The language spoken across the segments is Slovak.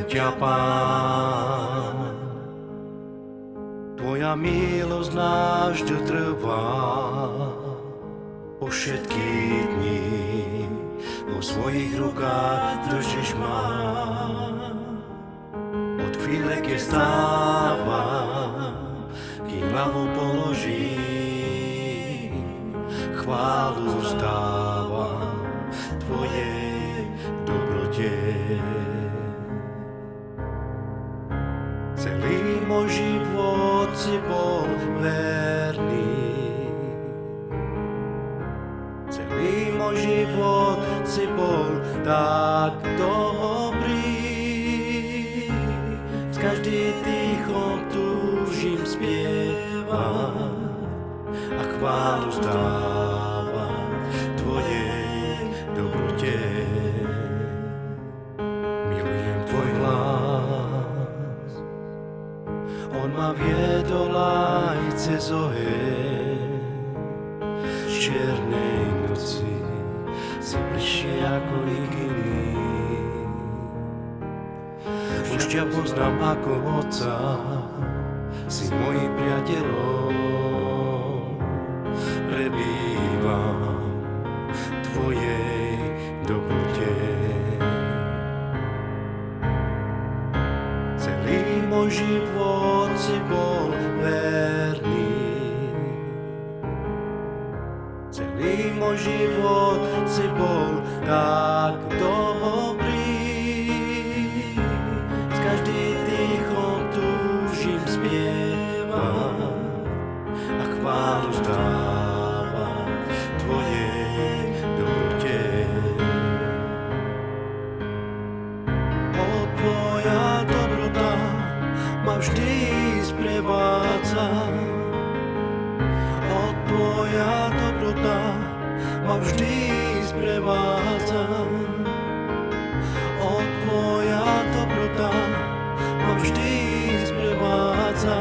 ťa, Pán. Tvoja milosť navždy trvá, po všetky dni vo svojich rukách držíš ma. Od chvíle, keď stávam, kým hlavu položím, chválu vzdávam tvojej dobrote. Celý môj život si bol verný, celý môj život si bol tak dobrý. S každým dýchom túžim spievať a chválu vzdávať tvojej dobrote. Milujem tvoj hlas, on ma viedol aj cez oheň. Z čiernej noci si bližšie ako nik iný. Už ťa poznám ako otca, si mojim priateľom. Prebývam tvojej dobrote. Celý môj život si bol verný, celý môj život si bol tak dobrý. S každým dýchom túžim spievať a chválu vzdávať tvojej dobrote. Tvoja dobrota ma vždy sprevádza. Tvoja dobrota ma vždy sprevádza. Tvoja dobrota ma vždy sprevádza.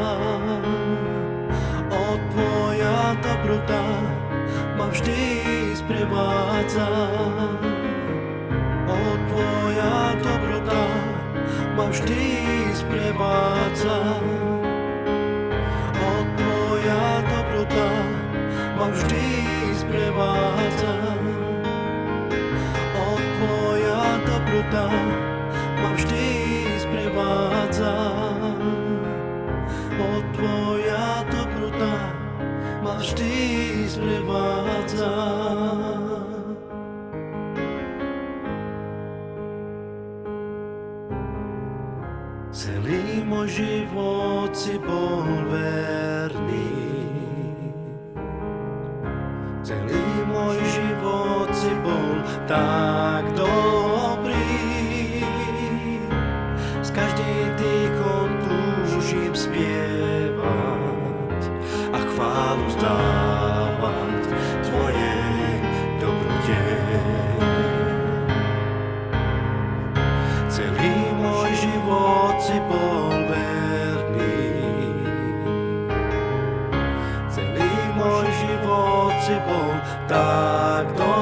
Tvoja dobrota ma vždy sprevádza. Tvoja dobrota ma vždy sprevádza. Tvoja dobrota ma vždy sprevádza. Tvoja dobrota ma vždy sprevádza. Tvoja dobrota ma vždy sprevádza. Celý môj život si bol verný, celý môj život si bol tak dobrý. S každým dýchom túžim spievať a chválu vzdávať tvojej dobrote. Celý môj život si bol verný, celý môj život si bol tak dobrý.